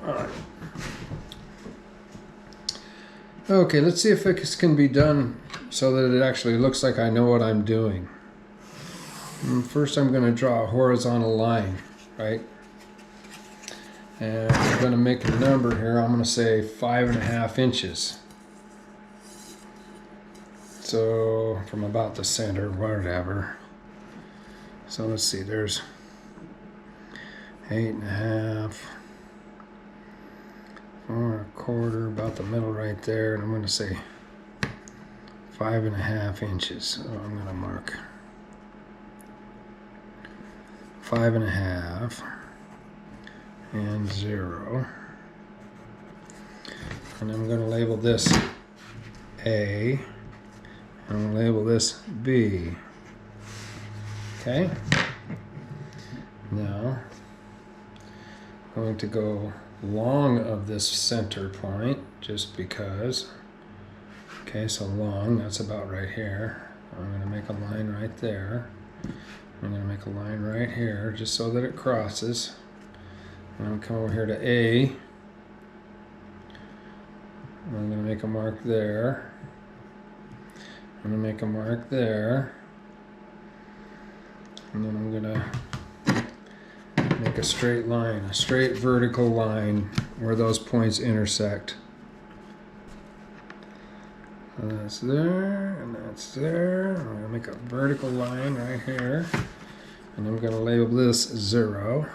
Alright. Okay, let's see if this can be done so that it actually looks like I know what I'm doing. First I'm going to draw a horizontal line, right? And I'm going to make a number here. I'm going to say 5.5 inches. So from about the center, whatever. So let's see, there's 8.5, 4.25, about the middle right there, and I'm going to say 5.5 inches. So I'm going to mark 5.5 and 0, and I'm going to label this A, and I'm going to label this B. Okay. Now I'm going to go long of this center point just because. Okay, so long, that's about right here. I'm going to make a line right there. I'm going to make a line right here just so that it crosses. And I'm going to come over here to A. I'm going to make a mark there. I'm going to make a mark there. And then I'm going to make a straight line, a straight vertical line where those points intersect. And that's there, and that's there. I'm going to make a vertical line right here. And I'm going to label this 0.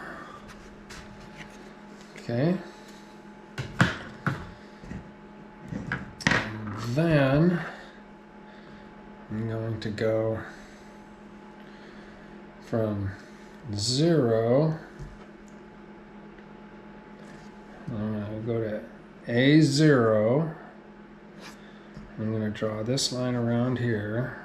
Okay. And then I'm going to go from 0. I'm going to go to A0. I'm going to draw this line around here.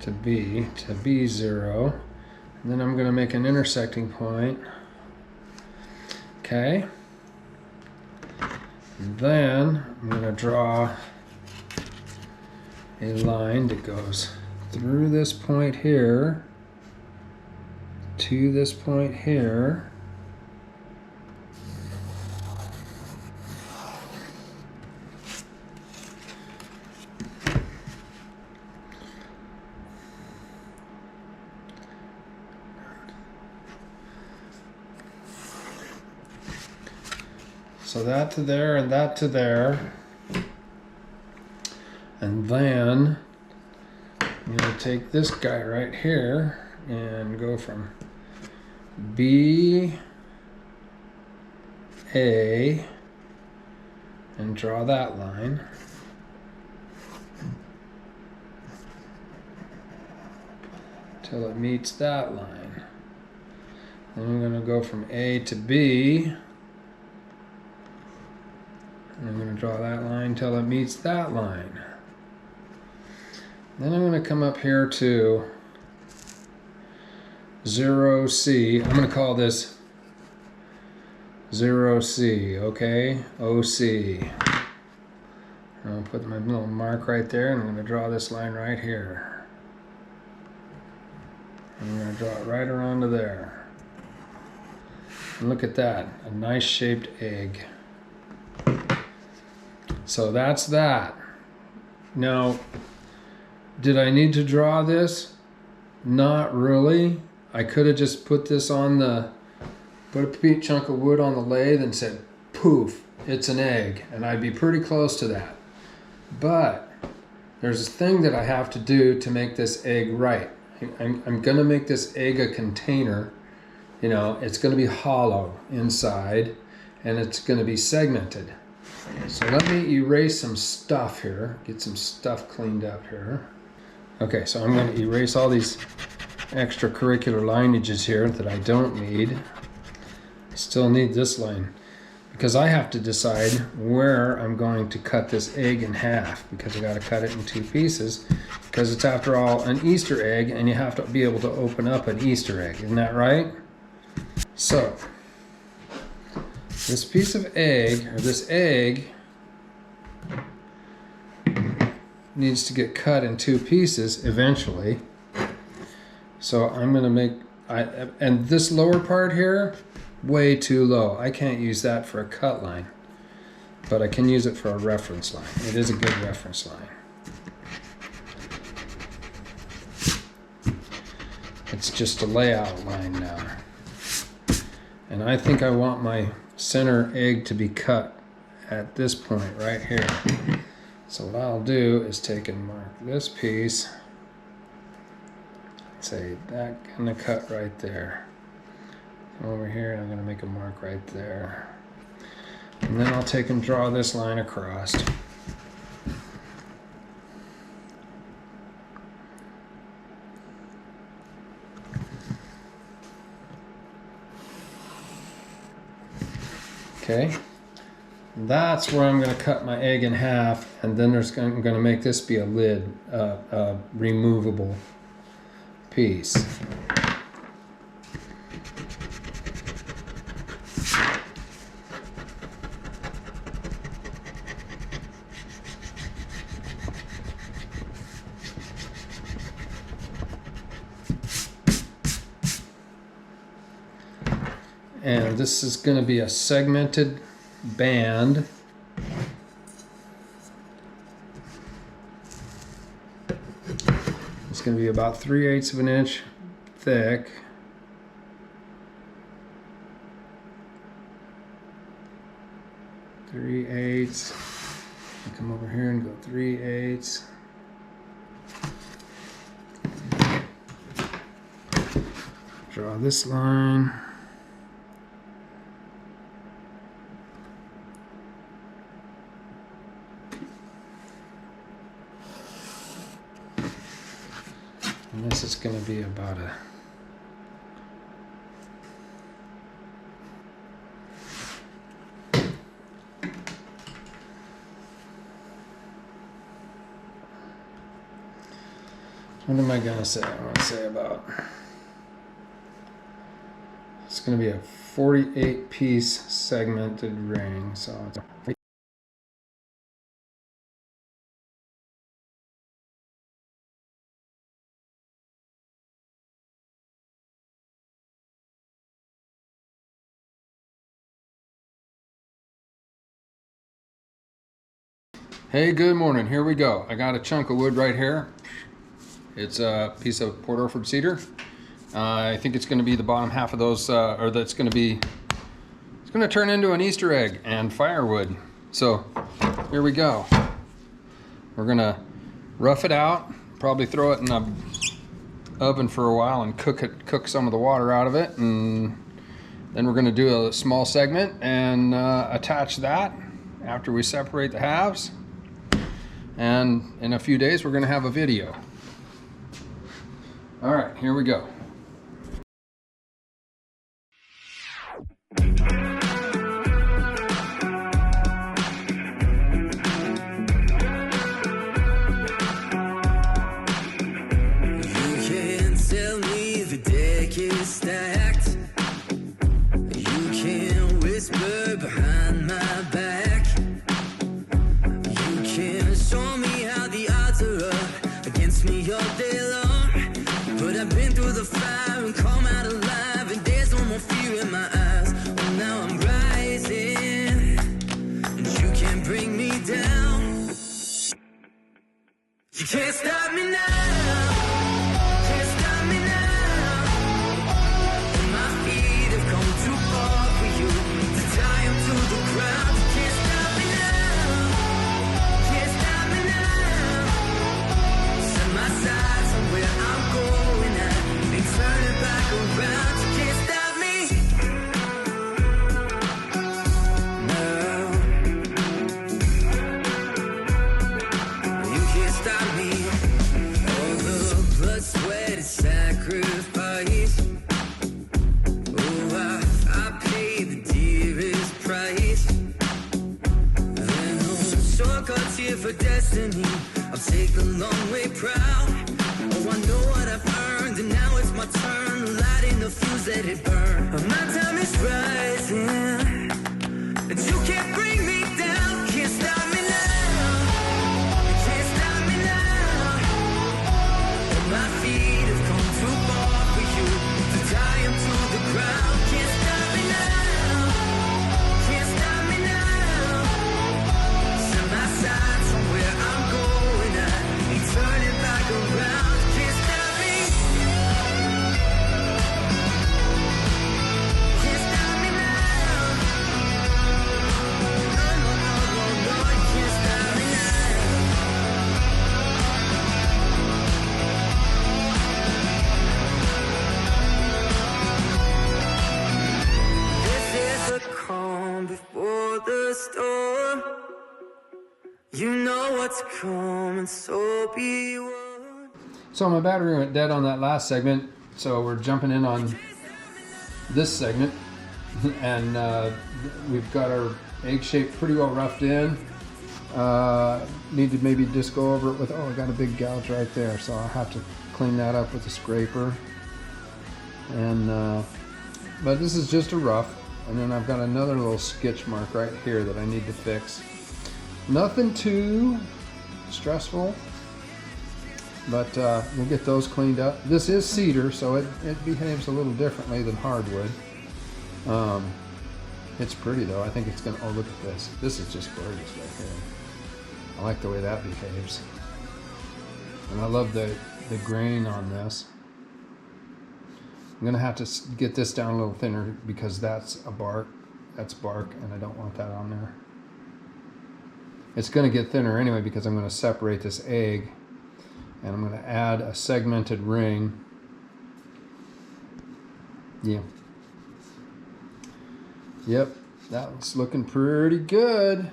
To B0. And then I'm going to make an intersecting point. Okay. And then I'm going to draw a line that goes through this point here to this point here. So that to there and that to there. And then I'm going to take this guy right here and go from B, A, and draw that line. Till it meets that line. Then I'm going to go from A to B. And I'm going to draw that line till it meets that line. Then I'm going to come up here to 0C. I'm going to call this 0C, okay? OC. I'll put my little mark right there, and I'm going to draw this line right here. I'm going to draw it right around to there. And look at that, a nice shaped egg. So that's that. Now, did I need to draw this? Not really. I could have just put this on the, put a big chunk of wood on the lathe and said, poof, it's an egg. And I'd be pretty close to that. But there's a thing that I have to do to make this egg right. I'm going to make this egg a container. You know, it's going to be hollow inside and it's going to be segmented. So let me erase some stuff here, get some stuff cleaned up here. Okay, so I'm going to erase all these extracurricular lineages here that I don't need. I still need this line because I have to decide where I'm going to cut this egg in half, because I got to cut it in 2 pieces because it's, after all, an Easter egg, and you have to be able to open up an Easter egg. Isn't that right? So this piece of egg, or this egg, needs to get cut in 2 pieces eventually. So I'm gonna make, and this lower part here, way too low. I can't use that for a cut line, but I can use it for a reference line. It is a good reference line. It's just a layout line now. And I think I want my center egg to be cut at this point right here. So what I'll do is take and mark this piece, say that gonna cut right there. Come over here and I'm gonna make a mark right there. And then I'll take and draw this line across. Okay, that's where I'm going to cut my egg in half, and then I'm going to make this be a lid, a removable piece. And this is going to be a segmented band. It's going to be about 3/8 of an inch thick. Three-eighths. Come over here and go 3/8. Draw this line. And this is going to be about a what am I going to say? I want to say about, it's going to be a 48 piece segmented ring. So it's Hey, good morning. Here we go. I got a chunk of wood right here. It's a piece of Port Orford cedar. I think it's going to be the bottom half of those, or that's going to be, it's going to turn into an Easter egg and firewood. So here we go. We're going to rough it out, probably throw it in the oven for a while and cook some of the water out of it, and then we're going to do a small segment and attach that after we separate the halves. And in a few days, we're going to have a video. All right, here we go. Can't stop me now, can't stop me now. My feet have come too far for you to tie them to the ground. Can't stop me now, can't stop me now. Set my sights on where I'm going at and turn it back around. You can't stop me now. You can't stop me. Sweat and sacrifice. Oh, I paid the dearest price. There no shortcuts here for destiny. I'll take the long way proud. Oh, I know what I've earned, and now it's my turn. Lighting the fuse, let it burn. My time is rising, and you can't bring me down. Can't stop me now. You can't stop me now. what's coming, so be warned. So my battery went dead on that last segment, so we're jumping in on this segment, and we've got our egg shape pretty well roughed in. Need to maybe just go over it with, I got a big gouge right there, so I'll have to clean that up with a scraper. And but this is just a rough, and then I've got another little sketch mark right here that I need to fix. Nothing too stressful, but we'll get those cleaned up. This is cedar, so it behaves a little differently than hardwood. It's pretty though. I think it's gonna, look at this. This is just gorgeous right here. I like the way that behaves. And I love the grain on this. I'm gonna have to get this down a little thinner because that's bark, and I don't want that on there. It's gonna get thinner anyway because I'm gonna separate this egg, and I'm gonna add a segmented ring. Yeah. Yep, that's looking pretty good.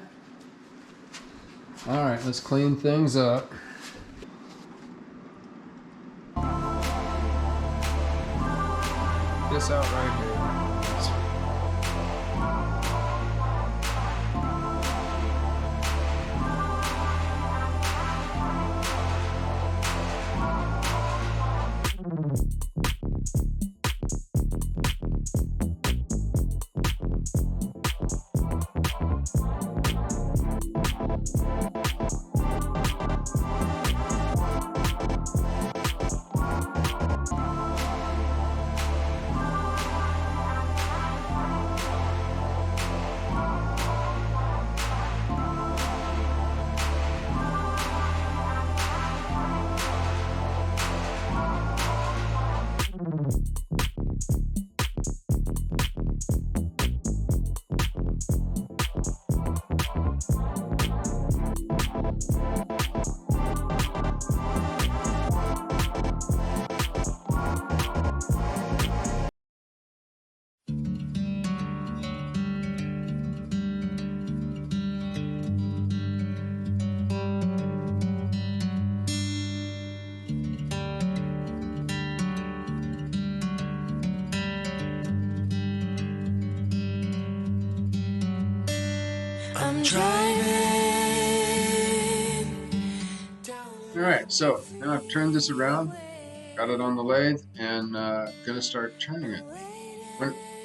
All right, let's clean things up. This out right here. I'm driving down. All right, so now I've turned this around, got it on the lathe, and gonna start turning it.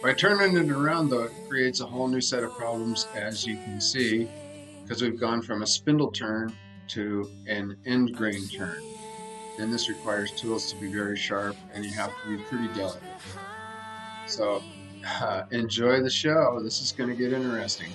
By turning it around, though, it creates a whole new set of problems, as you can see, because we've gone from a spindle turn to an end grain turn. And this requires tools to be very sharp, and you have to be pretty delicate. So enjoy the show. This is going to get interesting.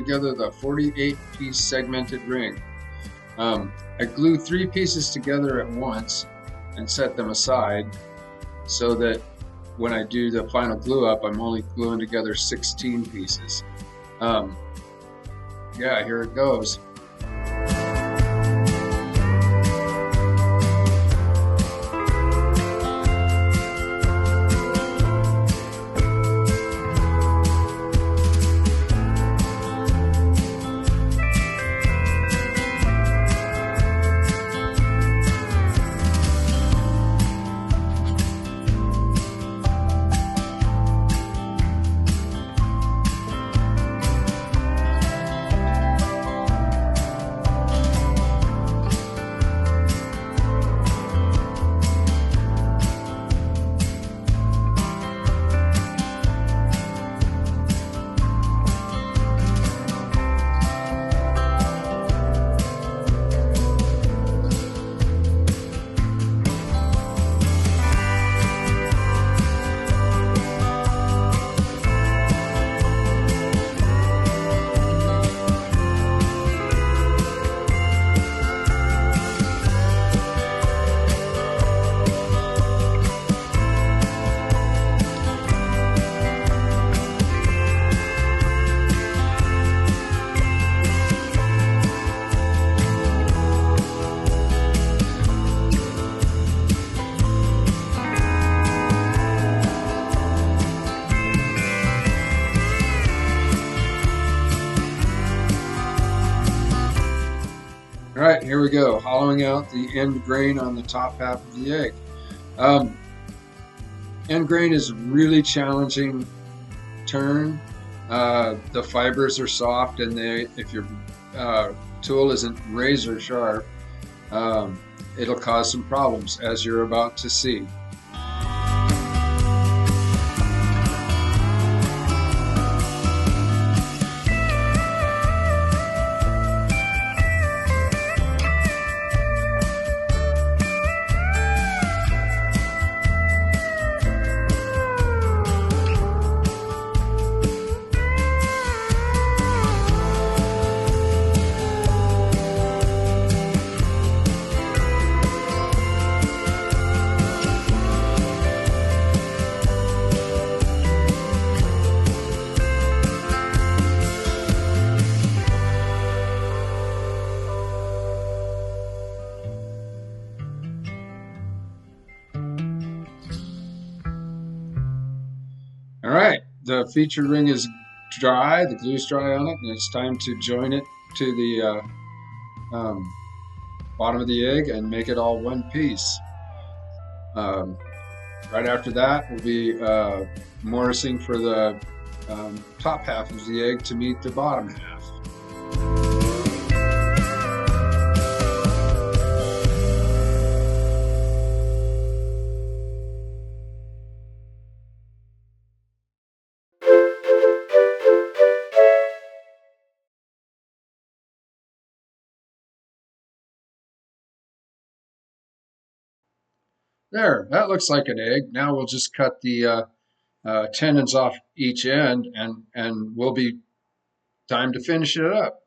together the 48-piece segmented ring. I glue 3 pieces together at once and set them aside so that when I do the final glue up, I'm only gluing together 16 pieces. Yeah, here it goes. All right, here we go, hollowing out the end grain on the top half of the egg. End grain is a really challenging turn. The fibers are soft, and if your tool isn't razor sharp, it'll cause some problems, as you're about to see. All right, the featured ring is dry, the glue's dry on it, and it's time to join it to the bottom of the egg and make it all one piece. Right after that, we'll be mortising for the top half of the egg to meet the bottom half. There, that looks like an egg. Now we'll just cut the tendons off each end, and we'll be time to finish it up.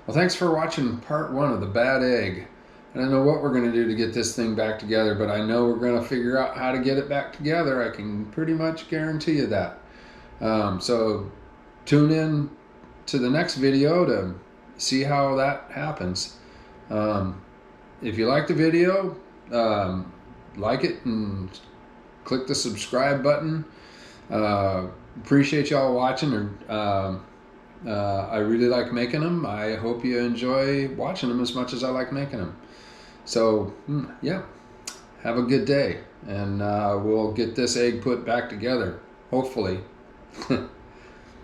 Well, thanks for watching part 1 of the bad egg. I don't know what we're going to do to get this thing back together, but I know we're going to figure out how to get it back together. I can pretty much guarantee you that. So tune in to the next video to see how that happens. If you like the video, like it and click the subscribe button. Appreciate y'all watching. I really like making them. I hope you enjoy watching them as much as I like making them. So yeah, have a good day, and we'll get this egg put back together, hopefully.